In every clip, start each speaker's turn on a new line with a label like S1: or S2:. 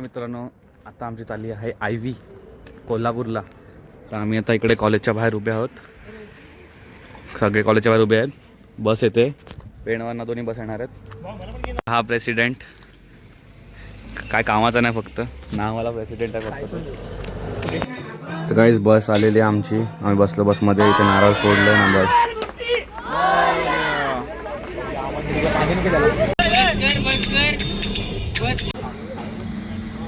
S1: मित्रांनो, आता आमची चालली आहे IV कोल्हापूरला. तर आम्ही आता इकडे कॉलेजच्या बाहेर उभे आहोत. सगळे कॉलेजच्या बाहेर उभे आहेत. बस येते, पेणवांना दोन्ही बस येणार आहेत. हा प्रेसिडेंट काय कामाचा नाही, फक्त नावाला प्रेसिडेंट आहे फक्त. तर गाईज बस आलेली आहे आमची. आम्ही बसलो बसमध्ये. इथे नारळ सोडलं नंबर.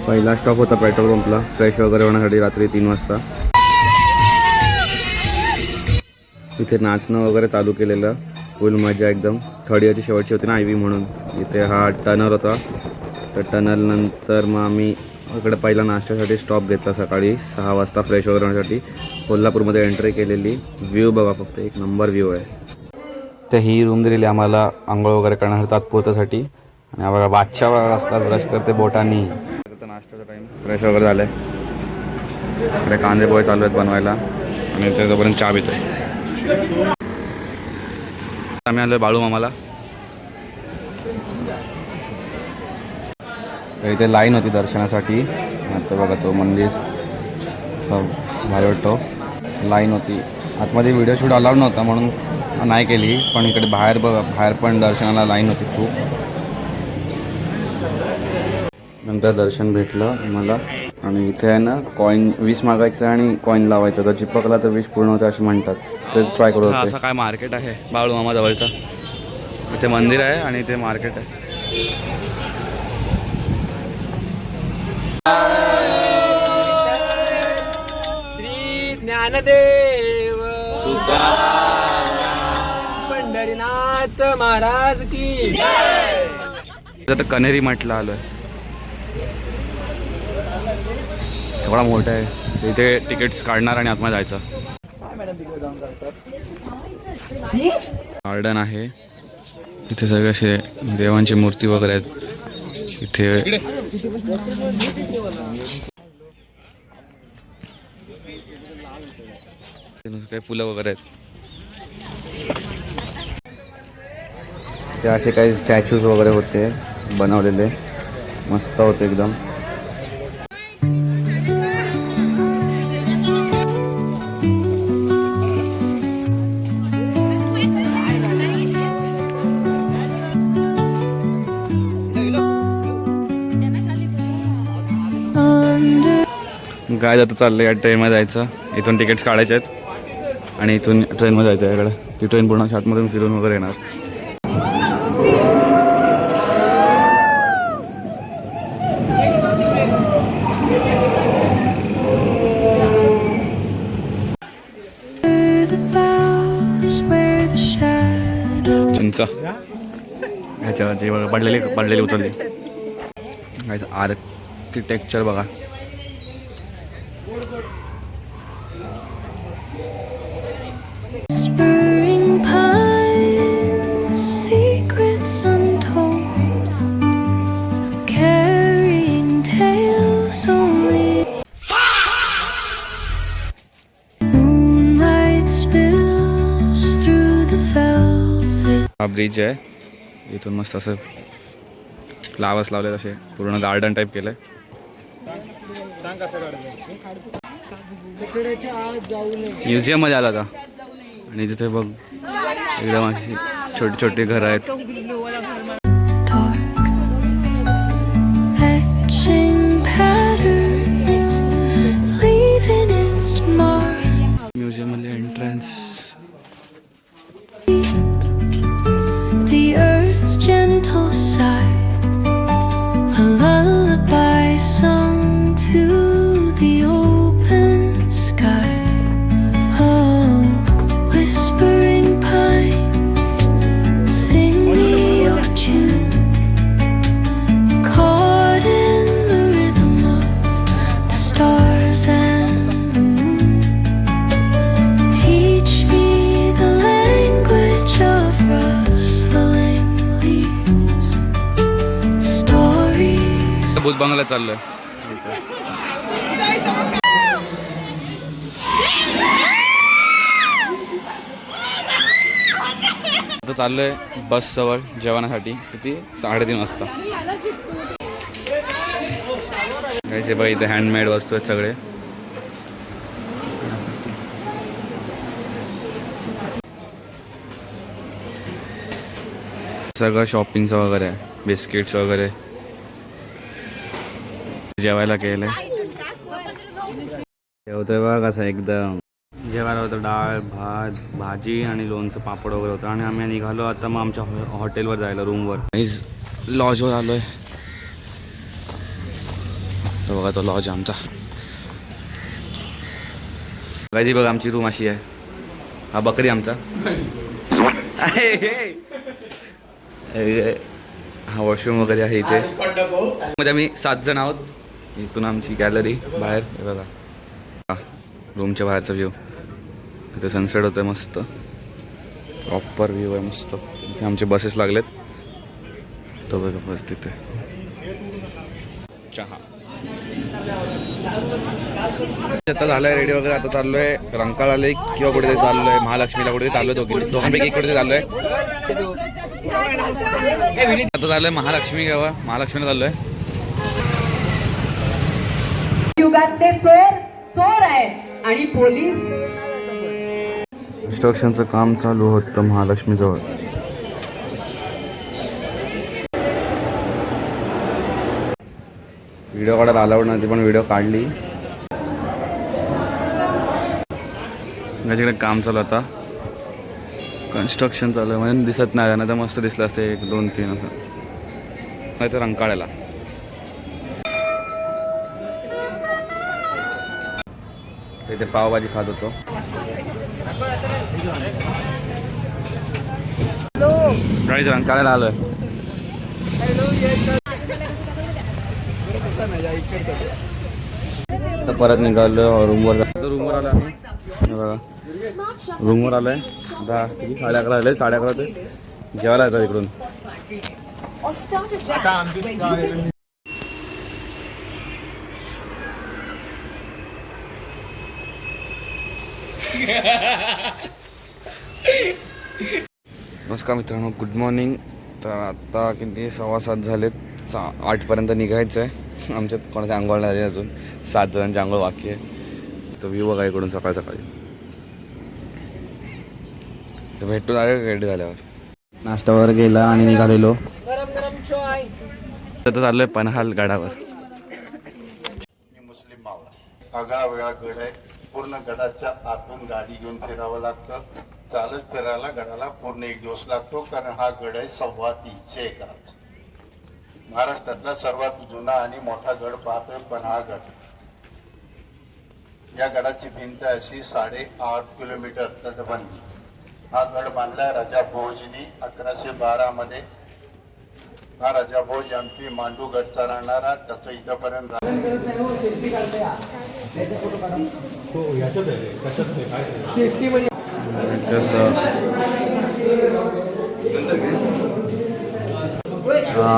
S1: पहिला स्टॉप होता पेट्रोल पंपला, फ्रेश वगैरे होण्यासाठी रात्री 3 वाजता. इथे नाचणं वगैरे चालू केलेलं, फुल मजा एकदम. थर्ड इयरची शेवटची होती ना IV म्हणून. इथे हा टनल होता. तर टनल नंतर मग आम्ही इकडे पहिला नाश्त्यासाठी स्टॉप घेतला सकाळी 6 वाजता फ्रेश वगैरे होण्यासाठी. कोल्हापूरमध्ये एंट्री केलेली. व्ह्यू बघा फक्त, एक नंबर व्ह्यू आहे. तर ही रूम दिलेली आम्हाला आंघोळ वगैरे करण्यासाठी तात्पुरत्यासाठी. आणि बघा बादशाह असला ब्रश करते बोटांनी. नाश्त्याचा टाईम, फ्रेश वगैरे झालं आहे. इकडे कांदे पोहे चालू आहेत बनवायला आणि इथे तोपर्यंत चहा पितो आहे. आम्ही आलो बाळू मामाला. इथे लाईन होती दर्शनासाठी. आता बघा तो मंदिर भारी वाटतो. लाईन होती आतमध्ये. व्हिडिओ शूट अलाउड नव्हता म्हणून नाही केली, पण इकडे बाहेर बघा, बाहेर पण दर्शनाला लाईन होती खूप. नंतर दर्शन भेटलं मला. आणि इथे आहे ना कॉईन 20 मागायचं आणि कॉईन लावायचं. तर चिपकला तर 20 पूर्ण होते असे म्हणतात. तेच ट्राय करू. असं काय मार्केट आहे बाळू मामा जवळचं. इथे मंदिर आहे आणि इथे मार्केट आहे.
S2: श्री ज्ञानदेव पंढरीनाथ महाराज की
S1: इथं कनेरी मठला आलोय. थोडा मोठा आहे. इथे तिकीट्स काढणार आणि आतमध्ये जायचं. गार्डन आहे. इथे सगळे असे देवांची मूर्ती वगैरे आहेत. इथे काही फुलं वगैरे आहेत. ते असे काही स्टॅच्यूज वगैरे होते बनवलेले, मस्त होते एकदम. काय आता चाललं या ट्रेनमध्ये जायचं. इथून तिकीट्स काढायचे आहेत आणि इथून ट्रेनमध्ये जायचं आहे इकडे. ती ट्रेन पूर्ण शातमधून फिरून वगैरे येणार. चिंचा ह्याच्यावरची बघा, पडलेली उचलली. कायचं आर्किटेक्चर बघा. हा ब्रिज आहे. इथून मस्त असं फ्लावर्स लावले, तसे पूर्ण गार्डन टाईप केलंय. म्युझियम मध्ये आला का. आणि तिथे बघ एकदम अशी छोटी छोटी घरं आहेत. म्युझियम मध्ये एंट्रन्स. भूत बंगला चाललोय. आता चाललोय बस जवळ जेवणासाठी. किती 3:30 वाजता. हे बघा इथे हँडमेड वस्तू आहेत सगळे. सगळं शॉपिंगचं वगैरे आहे, बिस्किट्स वगैरे जेवायला केलंय. जेवतोय बघा कसं एकदम. जेवायला होतं डाळ भात भाजी आणि लोणचं पापड वगैरे होतं. आणि आम्ही निघालो आता मग आमच्या हॉटेलवर जायला, रूमवर. लॉजवर आलो आहे. तो बघा तो लॉज आमचा. गायजी बघा आमची रूम अशी आहे. हा बकरी आमचा. हा वॉशरूम वगैरे आहे इथे. मध्ये आम्ही 7 जण आहोत. इथून आमची गॅलरी बाहेर. हे बघा रूमच्या बाहेरचा व्ह्यू. इथे सनसेट होतोय मस्त. प्रॉपर व्ह्यू आहे मस्त. इथे आमचे बसेस लागलेत. तो बघा बस तिथे. चहा आता झालंय रेडी वगैरे. आता चाललोय रंकाळ आले किंवा कुठेतरी चाललोय महालक्ष्मीला कुठेतरी चाललोय. दोघांपैकी कुठेतरी चाललोय. आता चाललोय महालक्ष्मी गावा. महालक्ष्मीला चाललोय.
S3: युगातले चोर चोर आहे आणि पोलीस.
S1: कन्स्ट्रक्शनचं काम चालू होतं महालक्ष्मी जवळ. व्हिडिओ काढायला अलाउड नव्हती पण व्हिडिओ काढली. त्याच्याकडे काम चालू आता. कन्स्ट्रक्शन चालू आहे म्हणजे दिसत नाही. ना तर मस्त दिसलं असतं 1 2 3 असं. नाही तर रंकाळ्याला. इथे पावभाजी खात होतो. गाडीच रंकाळ्याला आलोय. आता परत निघालो रूमवर. रूमवर आलो आम्ही. बघा रूमवर आलोय. आता किती 11:30 आले. 11:30 ते जेवायला येतात इकडून.
S2: आता आमची
S1: नमस्कार मित्रांनो, गुड मॉर्निंग. तर आता किती 7:15 झालेत. 8पर्यंत निघायचं आहे. आमच्यात कोणाच्या आंघोळ नाही अजून. 7 जणांची आंघोळ बाकी आहे. तर व्ह्यू बघा इकडून सकाळी सकाळी. तर भेटून आले रेडी झाल्यावर. नाश्ता वगैरे गेला आणि निघालेलो. तर चाललोय पन्हाल गडावर.
S4: मुस्लिम मावळा आगळा वेगळा गड आहे. पूर्ण गडाच्या आतून गाडी घेऊन फिरावं लागतं. चालत फिरायला गडाला पूर्ण 1 दिवस लागतो. कारण हा गड आहे 350 एकराचा. महाराष्ट्रातला सर्वात जुना आणि मोठा गड पाहतोय पन्हाळगड. या गडाची भिंत अशी 8.5 किलोमीटर तटबंदी. हा गड बांधलाय राजा भोजनी 1112 मध्ये. हा राजा भोज यांची मांडू गडचा राहणारा. त्याचं इथंपर्यंत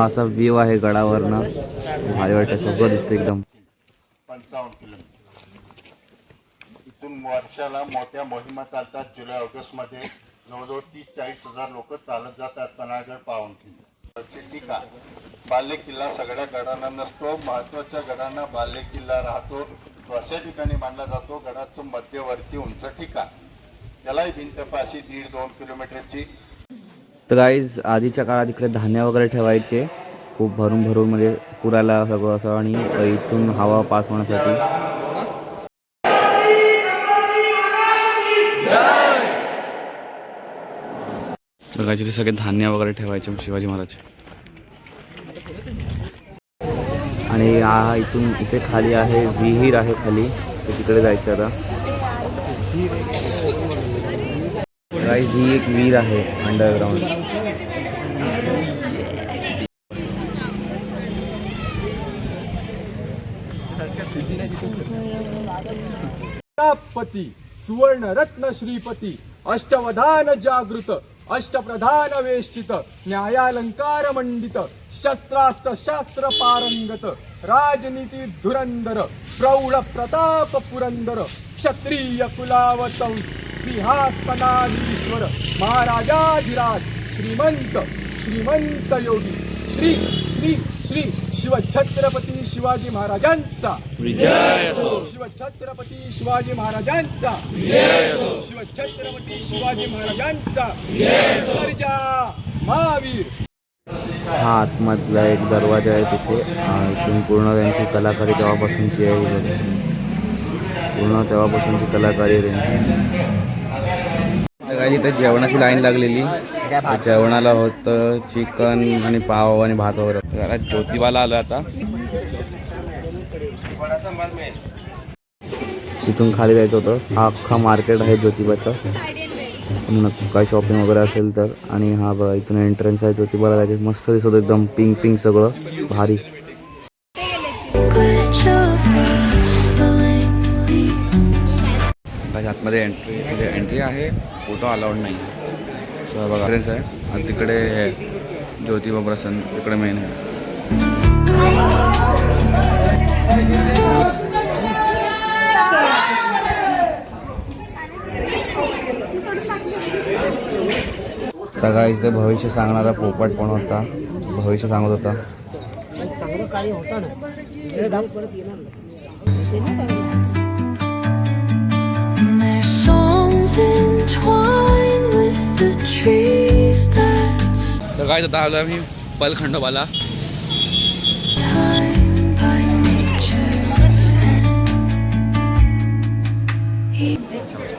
S1: असा व्ह्यू आहे गडावरनं. भारी वाटतं. सगळं दिसतं एकदम.
S4: 55 किलोमीटर. इथून वर्षाला मोठ्या मोहिमा चालतात. जुलै ऑगस्ट मध्ये जवळजवळ 30-40 हजार लोक चालत जातात पन्हाळगड पाहून. टीका बाल्य किल्ला सगळ्या गडांना नसतो. महत्वाच्या गडांना बाल्य किल्ला राहतो. तो अशा ठिकाणी मानला जातो. गडाचं मध्यवर्ती उंच ठिकाण. त्यालाही भिंत पाशी 1.5-2 किलोमीटरची.
S1: तर गाईज आधीच्या काळात इकडे धान्य वगैरे ठेवायचे खूप भरून भरून, म्हणजे पुरायला सगळं असं. आणि इथून हवा पास होण्यासाठी. बघायचे ते सगळे धान्य वगैरे ठेवायचे शिवाजी महाराज. आणि हा इथून इथे खाली आहे विहीर आहे खाली. तर तिकडे जायचं आता. गाईज ही एक विहीर आहे अंडरग्राउंड.
S2: पती सुवर्ण रत्न श्रीपती अष्टवधान जागृत अष्टप्रधान वेष्टित न्यायालंकार मंडित शस्त्रास्त्र शास्त्र पारंगत राजनीती धुरंधर प्रौढ प्रताप पुरंदर क्षत्रिय कुलावतंस सिंहासनाधीश्वर महाराजाधिराज श्रीमंत श्रीमंत योगी श्री श्री श्री शिवछत्रपती शिवाजी महाराजांचा शिवछत्रपती शिवाजी महाराजांचा शिवछत्रपती शिवाजी महाराजांचा सर्जा महावीर.
S1: हा आतमधला एक दरवाजा आहे तिथे. इथून पूर्ण त्यांची कलाकारी तेव्हापासूनची आहे. ही बघा. पूर्ण तेव्हापासूनची कलाकारी आहे त्यांची. काही इथे जेवणाची लाईन लागलेली. जेवणाला होतं चिकन आणि पाव आणि भात वगैरे. जरा ज्योतिबाला आलो आता. इथून खाली जायचं होतं. हा अख्खा मार्केट आहे ज्योतिबाचं. काय शॉपिंग वगैरे असेल तर. आणि हा बघा इथून एंट्रन्स आहे ज्योतिबाला जायचं. मस्त दिसत एकदम पिंक पिंक सगळं भारी. आतमध्ये एंट्री आहे. फोटो अलाउड नाही. सो बघा एंट्रन्स आहे. आणि तिकडे ज्योतिबा प्रसन्न तिकडे मेन आहे. तर काय इथे भविष्य सांगणारा पोपट पण होता. भविष्य सांगत होता. तर काय आता आलो आम्ही पालखंडोबाला.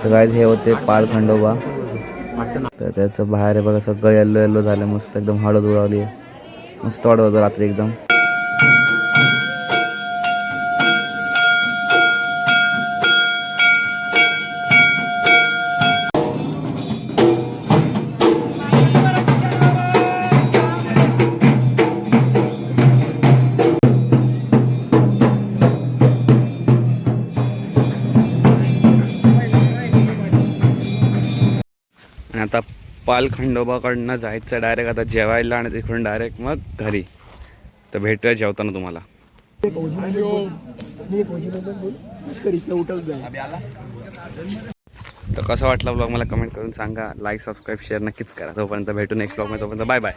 S1: तर काय हे होते पालखंडोबा. तर त्याचं बाहेर आहे बघा सगळं येल्लो येल्लो झालं. मस्त एकदम हळद उडवली आहे. मस्त वाटत होतं रात्री एकदम. आणि आता पालखंडोबाकडनं जायचं डायरेक्ट आता जेवायला आणि तिकडून डायरेक्ट मग घरी. तर भेटूया जेवताना तुम्हाला. तर कसा वाटला ब्लॉग मला कमेंट करून सांगा. लाईक सबस्क्राईब शेअर नक्कीच करा. तोपर्यंत भेटू नेक्स्ट ब्लॉगमध्ये. तोपर्यंत बाय बाय.